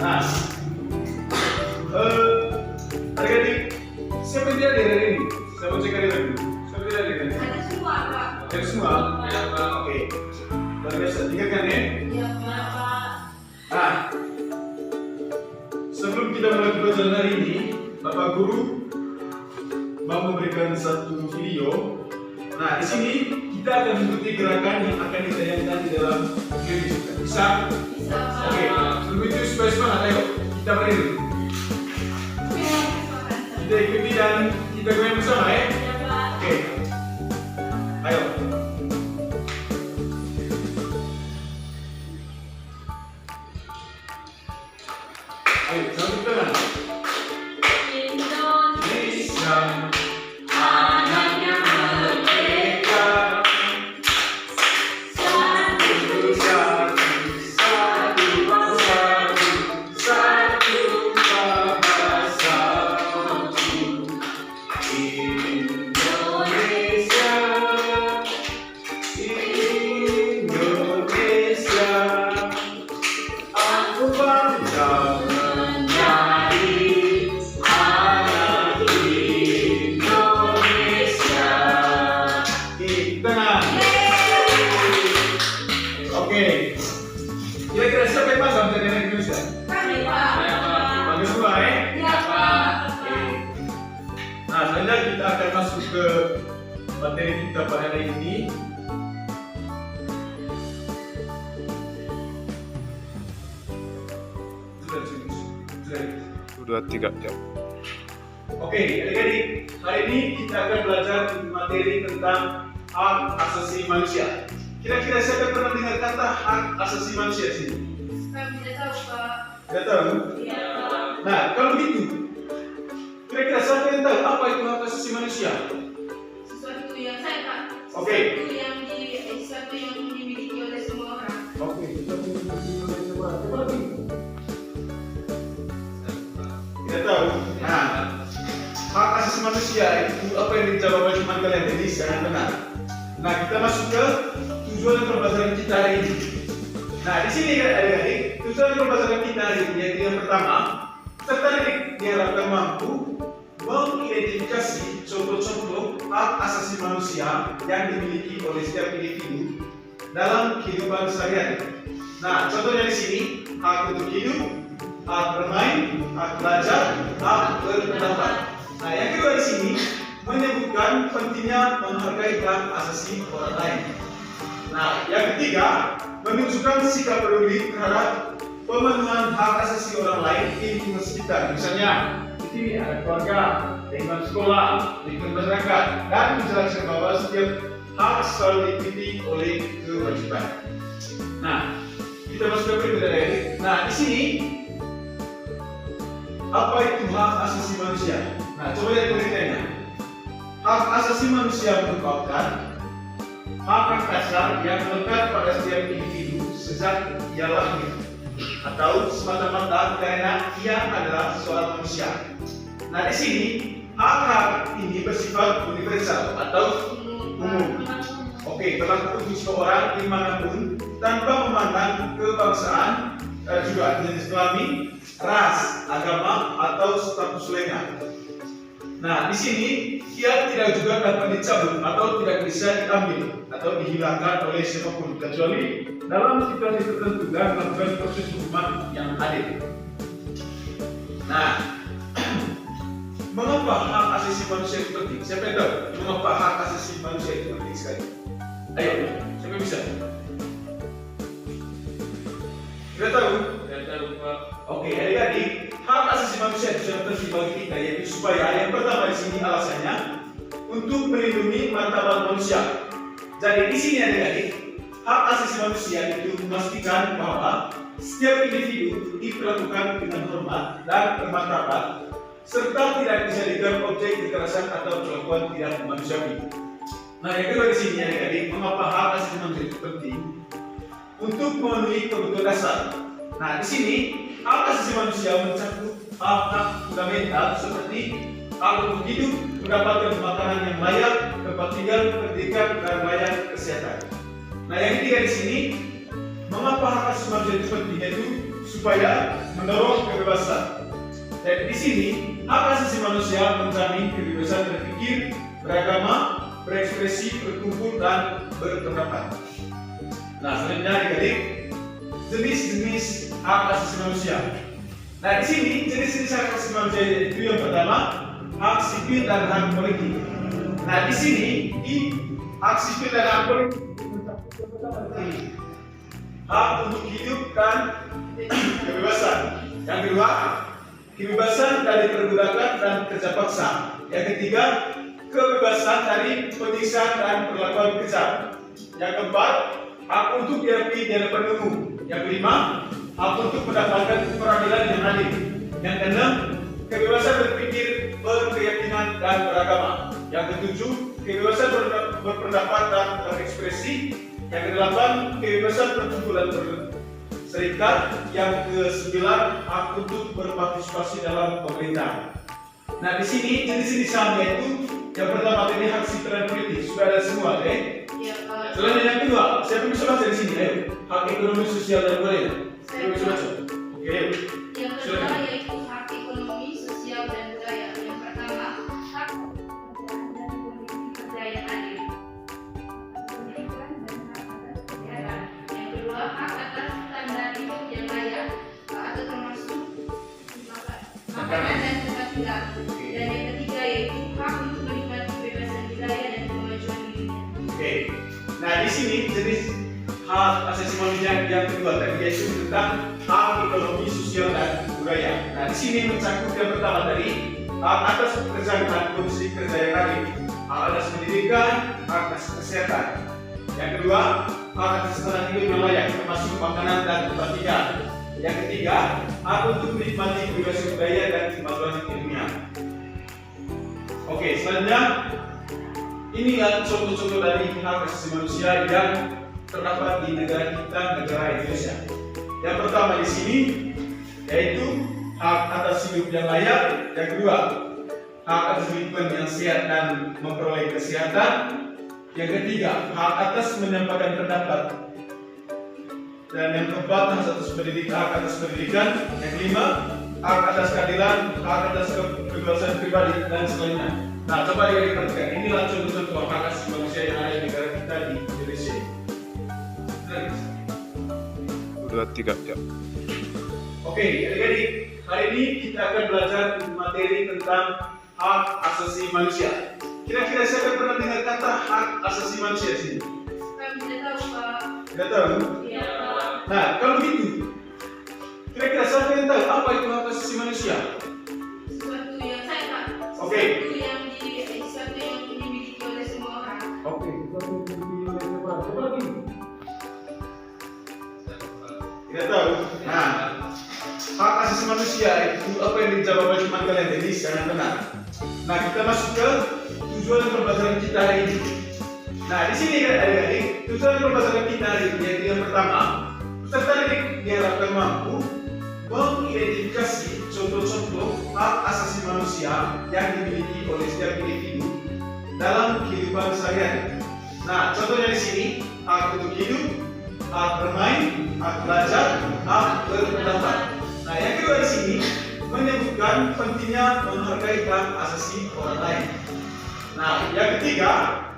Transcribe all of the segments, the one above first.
Nah, adik-adik, siapa yang tidak hadir hari ini? Saya mau cek hari lagi. Siapa yang tidak hadir hari ini? Ada semua, Pak. Ada semua? Ya, Pak. Oke. Luar biasa, tinggalkan ya. Iya, Pak. Nah, sebelum kita mulai pelajaran hari ini, Bapak Guru mau memberikan satu video. Nah, di sini kita akan mengikuti gerakan yang akan ditayangkan di dalam video ini. Bisa? Bisa, Pak. Oke. Sebelum itu supaya semangat, ayo kita berdiri. Kita ikuti dan kita goyang bersama ya. Iya, Pak. Oke. Ayo. Ayo, satu tangan. Indonesia. Anaknya merdeka, satu bangsa, satu bahasa. Indonesia, Indonesia, aku bangga menjadi anak Indonesia. Tenang. Oke. Kira-kira siapa yang bangga menjadi anak Indonesia? Kami, Pak. Bangga semua ya? Iya, Pak. Oke. Nah, selanjutnya kita akan masuk ke materi kita pada hari ini. Sudah 3 jam. Oke, adik-adik, hari ini kita akan belajar materi tentang hak asasi manusia. Kira-kira siapa yang pernah dengar kata hak asasi manusia di sini? Kami tidak tahu, Pak. Tidak tahu? Iya, Pak. Nah, kalau begitu, kira-kira siapa yang tahu apa itu hak asasi manusia? Sesuatu yang saya, Pak. Oke. Sesuatu yang dimiliki oleh semua orang. Oke, kita coba lagi. Tidak tahu. Nah, hak asasi manusia itu apa yang dijawab oleh teman kalian jadi sangat benar. Nah, kita masuk ke tujuan pembelajaran kita hari ini. Nah, di sini kan adik-adik, tujuan pembelajaran kita hari ini yaitu yang pertama, peserta didik diharapkan mampu mengidentifikasi contoh-contoh hak asasi manusia yang dimiliki oleh setiap individu dalam kehidupan sehari-hari. Nah, contohnya di sini hak untuk hidup, hak bermain, hak belajar, hak berpendapat. Nah, yang kedua di sini menyebutkan pentingnya menghargai hak asasi orang lain. Nah, yang ketiga menunjukkan sikap peduli terhadap pemenuhan hak asasi orang lain di lingkungan sekitar. Misalnya, di sini ada keluarga, lingkungan sekolah, lingkungan masyarakat, dan menjelaskan bahwa setiap hak selalu diikuti oleh kewajiban. Nah, kita masuk ke berikutnya dari. Nah, di sini apa itu hak asasi manusia? Nah, coba lihat penelitiannya. Hak asasi manusia merupakan hak dasar yang melekat pada setiap individu sejak ia lahir, atau semata-mata karena ia adalah seorang manusia. Nah, di sini hak-hak ini bersifat universal atau umum. Oke, berlaku untuk semua orang dimanapun tanpa memandang kebangsaan, juga jenis kelamin, ras, agama, atau status legal. Nah, di sini ia tidak juga dapat dicabut atau tidak bisa diambil atau dihilangkan oleh siapapun kecuali dalam situasi tertentu dan melakukan proses hukuman yang adil. Nah, mengapa hak asasi manusia itu penting? Siapa yang tahu mengapa hak asasi manusia itu penting sekali? Ayo, siapa bisa? Tidak tahu? Tidak tahu, Pak. Oke, adik-adik, hak asasi manusia itu sangat penting bagi kita, yaitu supaya yang pertama di sini alasannya untuk melindungi martabat manusia. Jadi di sini adik-adik, hak asasi manusia itu memastikan bahwa setiap individu diperlakukan dengan hormat dan bermartabat, serta tidak dijadikan objek kekerasan atau perlakuan tidak manusiawi. Nah, yang kedua di sini adik-adik, mengapa hak asasi manusia itu penting? Untuk memenuhi kebutuhan dasar. Nah, di sini hak asasi manusia mencakup hak-hak fundamental seperti hak untuk hidup, mendapatkan makanan yang layak, tempat tinggal, pendidikan, dan layanan kesehatan. Nah, yang ketiga di sini mengapa hak asasi manusia itu penting? Yaitu supaya mendorong kebebasan. Dan di sini hak asasi manusia menjamin kebebasan berpikir, beragama, berekspresi, berkumpul, dan berpendapat. Nah, selanjutnya adik-adik, jenis-jenis hak asasi manusia. Nah, di sini jenis-jenis hak asasi manusia itu yang pertama, hak sipil dan hak politik. Nah, di sini di hak sipil dan hak politik hak untuk hidup dan kebebasan. Yang kedua, kebebasan dari perbudakan dan kerja paksa. Yang ketiga, kebebasan dari penyiksaan dan perlakuan kejam. Yang keempat, hak untuk diakui di hadapan umum. Yang kelima, hak untuk mendapatkan peradilan yang adil. Yang keenam, kebebasan berpikir, berkeyakinan, dan beragama. Yang ketujuh, kebebasan berpendapat dan berekspresi. Yang kedelapan, kebebasan berkumpul dan berserikat. Yang kesembilan, hak untuk berpartisipasi dalam pemerintahan. Nah, di sini jenis-jenis sahamnya itu yang pertama tadi hak sipil dan politik sudah ada semua, oke? Iya, Pak. Selanjutnya yang kedua, siapa bisa baca di sini? Ayo, hak ekonomi, sosial dan budaya. Siapa bisa baca? Oke, ayo. Yang kedua yaitu hak ekonomi, sosial, dan budaya. Yang pertama, hak pekerjaan dan kondisi kerja yang adil. Pendidikan dan hak atas kesehatan. Yang kedua, hak atas standar hidup yang layak atau termasuk makanan dan tempat tinggal. Dan yang ketiga yaitu hak untuk menikmati kebebasan wilayah dan kemajuan dirinya. Oke. Nah, di sini jenis hak asasi manusia yang kedua tadi yaitu tentang hak ekonomi, sosial, dan budaya. Nah, di sini mencakup yang pertama tadi hak atas pekerjaan dan kondisi kerja yang adil, hak atas pendidikan, hak atas kesehatan. Yang kedua, hak atas standar hidup yang layak termasuk makanan dan tempat tinggal. Yang ketiga, hak untuk menikmati kebebasan budaya dan kemajuan ilmiah. Oke, selanjutnya ini adalah contoh-contoh dari hak asasi manusia yang terdapat di negara kita, negara Indonesia. Yang pertama di sini yaitu hak atas hidup yang layak. Yang kedua, hak atas lingkungan yang sehat dan memperoleh kesehatan. Yang ketiga, hak atas menyampaikan pendapat. Dan yang keempat, hak atas pendidikan. Yang kelima, hak atas keadilan, hak atas kebebasan pribadi, dan selanjutnya. Nah, coba diperhatikan. Inilah contoh-contoh hak asasi manusia yang ada di negara kita di Indonesia. Dua, tiga, ya. Oke, adik-adik, hari ini kita akan belajar materi tentang hak asasi manusia. Kira-kira siapa yang pernah dengar kata hak asasi manusia di sini? Kami tidak tahu, Pak. Tidak tahu? Iya, Pak. Nah, kalau begitu, kira-kira siapa yang tahu apa itu hak asasi manusia? Sesuatu yang saya, Pak. Oke. Sesuatu yang dimiliki oleh semua orang. Oke, coba lagi. Tidak tahu. Nah, hak asasi manusia itu apa yang dijawab oleh teman kalian tadi sangat benar. Nah, kita masuk ke tujuan pembelajaran kita hari ini. Nah, di sini kan adik-adik, tujuan pembelajaran kita hari ini yaitu yang pertama, peserta didik diharapkan mampu mengidentifikasi contoh-contoh hak asasi manusia yang dimiliki oleh setiap individu dalam kehidupan sehari-hari. Nah, contohnya di sini hak untuk hidup, hak bermain, hak belajar, hak berpendapat. Nah, yang kedua di sini menyebutkan pentingnya menghargai hak asasi orang lain. Nah, yang ketiga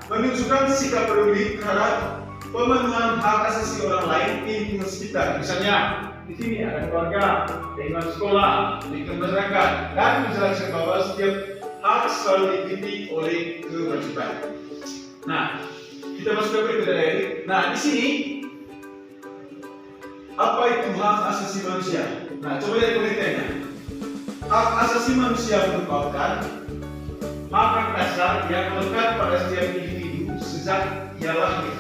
menunjukkan sikap peduli terhadap pemenuhan hak asasi orang lain di lingkungan sekitar. Misalnya di sini ada keluarga, lingkungan sekolah, lingkungan masyarakat, dan menjelaskan bahwa setiap hak selalu dididik oleh kewajiban. Nah, kita masuk ke berikutnya. Nah, di sini apa itu hak asasi manusia? Nah, coba lihat penelitiannya. Hak asasi manusia merupakan hak dasar yang melekat pada setiap individu sejak ia lahir,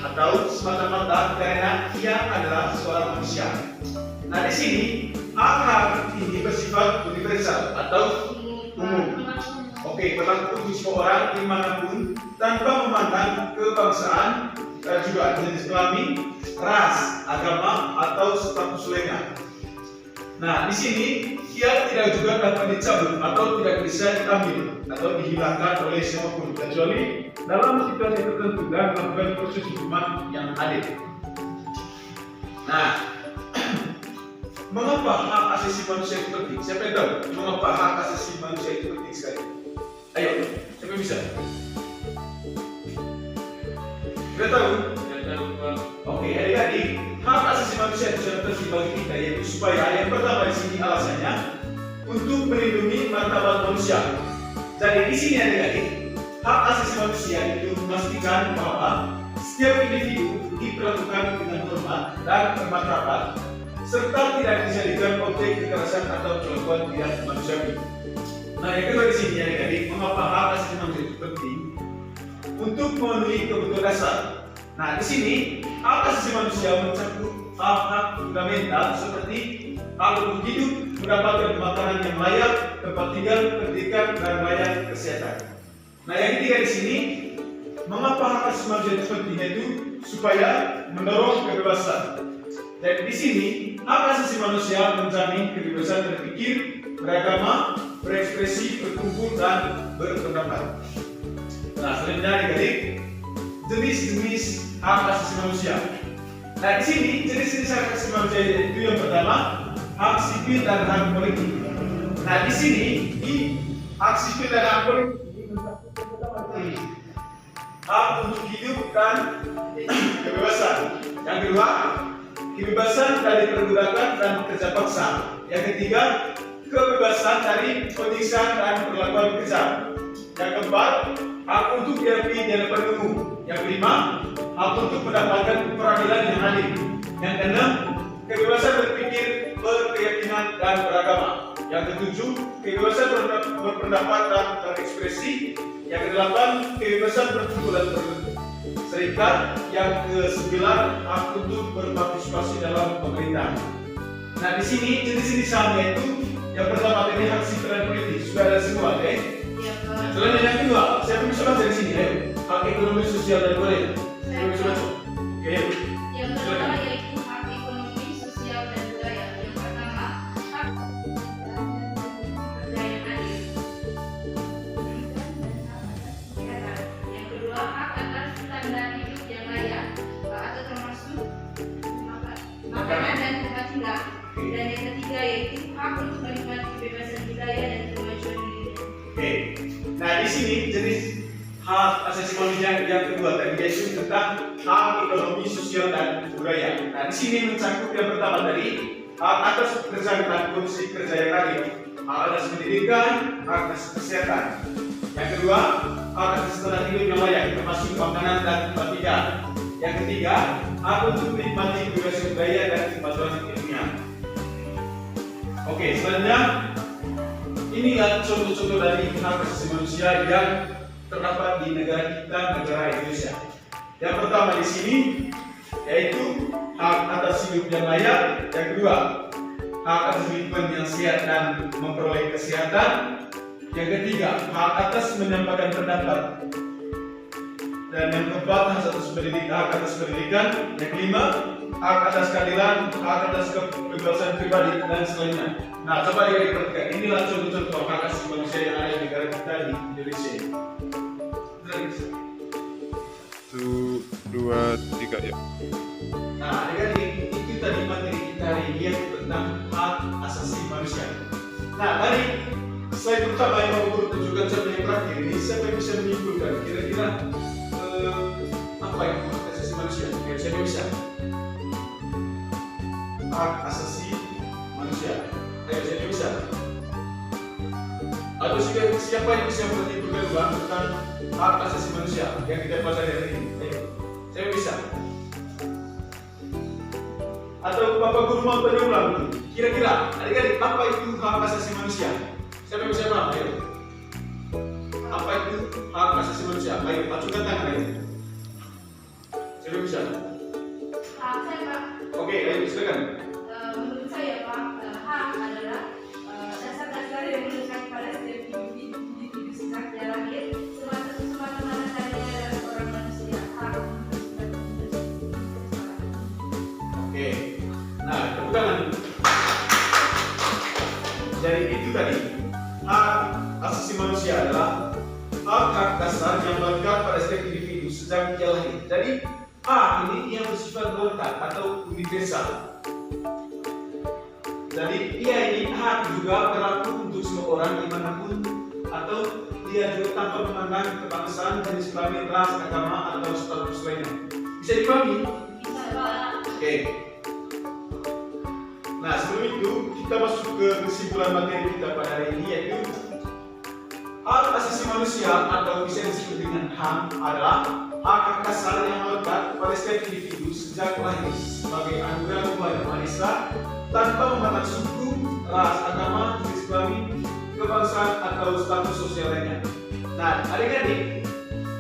atau semata-mata karena ia adalah seorang manusia. Nah, di sini hak-hak ini bersifat universal atau umum. Oke, berlaku untuk semua orang dimanapun tanpa memandang kebangsaan, juga jenis kelamin, ras, agama, atau status lainnya. Nah, di sini ia tidak juga dapat dicabut atau tidak bisa diambil atau dihilangkan oleh siapapun kecuali dalam situasi tertentu dan melakukan proses hukuman yang adil. mengapa hak asasi manusia itu penting? Siapa yang tahu mengapa hak asasi manusia itu penting sekali? Ayo, siapa yang bisa? Sudah tahu? Oke, adik-adik, hak asasi manusia itu sangat penting bagi kita, yaitu supaya yang pertama di sini alasannya untuk melindungi martabat manusia. Jadi di sini adik-adik, hak asasi manusia itu memastikan bahwa setiap individu diperlakukan dengan hormat dan bermartabat, serta tidak dijadikan objek kekerasan atau contoh tidak manusiawi. Nah, yang kedua di sini adik-adik, mengapa hak asasi manusia itu penting? Untuk memenuhi kebutuhan dasar. Nah, di sini hak asasi manusia mencakup hak-hak fundamental seperti hak untuk hidup, mendapatkan makanan yang layak, tempat tinggal, pendidikan, dan layanan kesehatan. Nah, yang ketiga di sini, mengapa hak asasi manusia itu penting, yaitu supaya mendorong kebebasan. Dan di sini hak asasi manusia menjamin kebebasan berpikir, beragama, berekspresi, berkumpul, dan berpendapat. Nah, selanjutnya adik-adik, jenis-jenis hak asasi manusia. Nah, di sini jenis-jenis hak asasi manusia itu yang pertama, hak sipil dan hak politik. Nah, di sini di hak sipil dan hak politik hak untuk hidup dan kebebasan. Yang kedua, kebebasan dari perbudakan dan kerja paksa. Yang ketiga, kebebasan dari penyiksaan dan perlakuan kejam. Yang keempat, hak untuk diakui di hadapan umum. Yang kelima, hak untuk mendapatkan peradilan yang adil. Yang keenam, kebebasan berpikir, berkeyakinan, dan beragama. Yang ketujuh, kebebasan berpendapat dan berekspresi. Yang kedelapan, kebebasan berkumpul dan berserikat. Yang kesembilan, hak untuk berpartisipasi dalam pemerintahan. Nah, di sini jenis-jenis sahamnya itu yang pertama tadi hak sipil dan politik sudah ada semua, oke? Selanjutnya yang kedua, saya bisa baca di sini, ayo. Hak ekonomi, sosial, dan budaya. Saya bisa baca. Oke, ayo. Yang kedua yaitu hak ekonomi, sosial, dan budaya. Yang pertama, hak kerja yang adil. Yang kedua, hak atas standar hidup yang layak atau termasuk makanan dan tempat tinggal. Dan yang ketiga yaitu hak untuk menikmati kebebasan budaya dan kemajuan diri. Oke. Nah, di sini jenis hak asasi manusia yang kedua tadi yaitu tentang hak ekonomi, sosial, dan budaya. Nah, di sini mencakup yang pertama tadi hak atas pekerjaan dan kondisi kerja yang adil, hak atas pendidikan, hak atas kesehatan. Yang kedua, hak atas standar hidup yang layak termasuk makanan dan tempat tinggal. Yang ketiga, hak untuk menikmati kebebasan budaya dan kemajuan ilmiah. Oke, selanjutnya inilah contoh-contoh dari hak asasi manusia yang terdapat di negara kita, negara Indonesia. Yang pertama di sini yaitu hak atas hidup yang layak. Yang kedua, hak atas lingkungan yang sehat dan memperoleh kesehatan. Yang ketiga, hak atas menyampaikan pendapat. Dan yang keempat, hak atas pendidikan. Yang kelima, hak atas keadilan, hak atas kebebasan pribadi, dan selainnya. Nah, coba diperhatikan. Inilah contoh-contoh hak asasi manusia yang ada di negara kita di Indonesia. Satu, dua, tiga ya. Nah, adik-adik, itu tadi materi kita hari ini yang tentang hak asasi manusia. Nah, mari slide pertama yang mau guru tunjukkan sampai yang terakhir ini, siapa yang bisa menyimpulkan kira-kira apa yang hak asasi manusia? Siapa bisa? Hak asasi manusia. Ayo, siapa bisa? Atau siapa yang bisa menyimpulkan tentang hak asasi manusia yang kita pelajari hari ini? Ayo, siapa bisa? Atau Bapak Guru mau tanya ulang? Kira-kira, adik-adik, apa itu hak asasi manusia? Siapa yang bisa paham? Ayo. Apa itu hak asasi manusia? Ayo, ajukan tangan, ayo. Siapa yang bisa? Saya Pak. Oke, ayo silakan. Menurut saya Pak, hak adalah dasar-dasar yang melekat pada setiap individu sejak dia lahir semata-mata karena adalah orang manusia. Hak Oke. Nah, tepuk tangan. Jadi itu tadi hak asasi manusia adalah hak dasar yang melekat pada setiap individu sejak dia lahir. Jadi hak ini yang bersifat melekat atau universal. Jadi dia ini hak juga berlaku untuk semua orang dimanapun atau dia juga tanpa memandang kebangsaan, jenis kelamin, ras, agama atau status lainnya. Bisa dipahami? Bisa, Pak. Oke. Nah, sebelum itu kita masuk ke kesimpulan materi kita pada hari ini, yaitu hak asasi manusia atau bisa disebut dengan HAM adalah hak asal yang melekat pada setiap individu sejak lahir sebagai anugerah Tuhan Yang Maha Esa tanpa memandang suku, ras, agama, jenis kelamin, kebangsaan atau status sosial lainnya. Nah, adik-adik,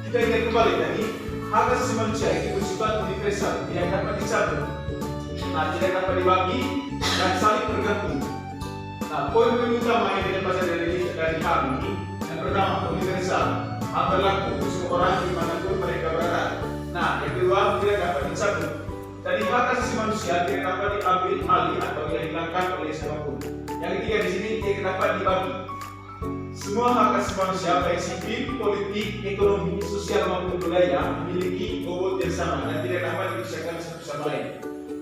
kita ingat kembali tadi, hak asasi manusia itu bersifat universal, tidak dapat dicabut, nah tidak dapat dibagi dan saling bergantung. Nah, poin-poin utama yang kita baca dari HAM ini, yang pertama universal, hak berlaku untuk semua orang dimanapun mereka berada. Nah, yang kedua tidak dapat dicabut. Jadi hak asasi manusia tidak dapat diambil alih atau dihilangkan oleh siapapun. Yang ketiga di sini tidak dapat dibagi. Semua hak asasi manusia baik sipil, politik, ekonomi, sosial maupun budaya memiliki bobot yang sama dan tidak dapat dipisahkan satu sama lain.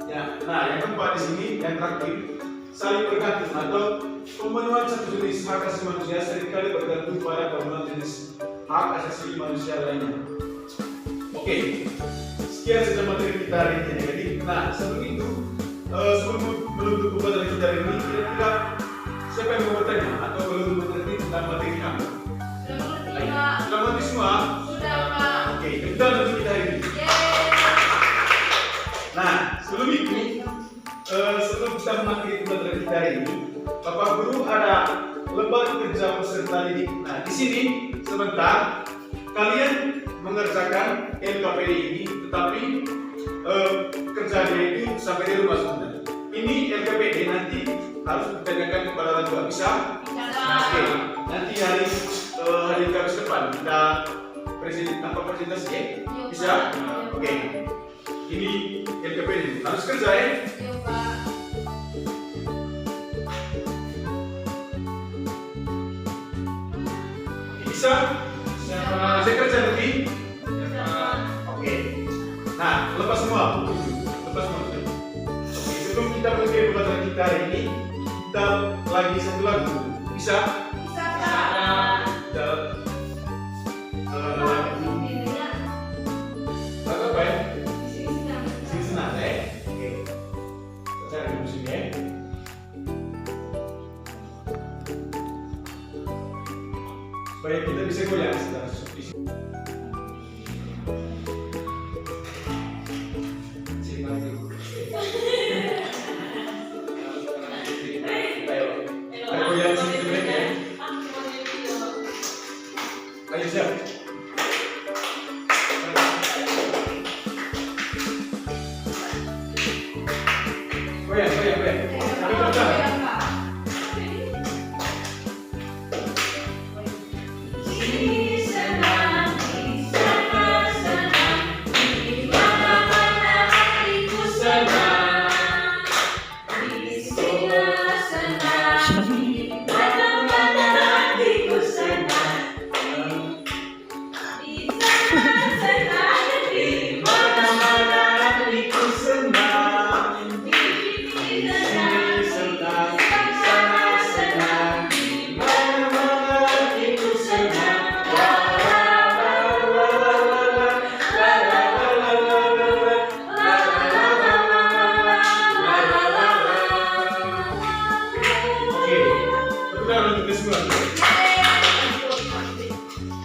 Ya, nah yang keempat di sini yang terakhir saling bergantung atau pemenuhan satu jenis hak asasi manusia seringkali bergantung pada pemenuhan jenis hak asasi manusia lainnya. Oke. Sekian saja materi kita hari ini. Jadi, nah sebelum itu, sebelum menutup pembelajaran kita hari ini, kira-kira siapa yang mau bertanya atau belum mengerti tentang materi HAM? Sudah mengerti, Pak? Sudah mengerti semua? Sudah, Pak. Oke, kita lanjut kita hari ini. Yeay. Nah, sebelum itu, sebelum kita mengakhiri pembelajaran kita hari ini, Bapak Guru ada lembar kerja peserta didik. Nah, di sini sebentar kalian mengerjakan LKPD ini, tetapi kerjanya itu sampai di rumah sebenarnya. Ini LKPD nanti harus ditanyakan kepada orang tua. Bisa? Bisa, Oke. Pak. Nanti hari Kamis depan kita presentasi ya? Bisa? Oke. Ini LKPD harus kerja ya? Yuk, Pak. Bisa? Bisa kerja nanti? Bisa, Pak. Oke. Nah, lepas semua. Lepas semua. Oke, sebelum kita mulai pembelajaran kita hari ini, kita lagi satu lagu. Bisa? Bisa, Pak. Kita Pak, sendirinya. lagu apa ya? Sini-sini. Sini senang ya? Oke. Kita cari di sini ya. Supaya kita bisa goyang setelah di sini. Sini maju. Ayo. Ayo goyang sini dulu ya. Ayo siap. Goyang, goyang, goyang. Tapi kencang.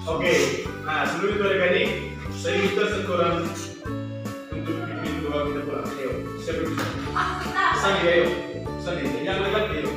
Oke, nah sebelum itu adik-adik, saya minta seorang untuk pimpin doa kita pulang. Ayo, siapa yang bisa? Sandi, ayo. Sandi, yang lewat, ayo.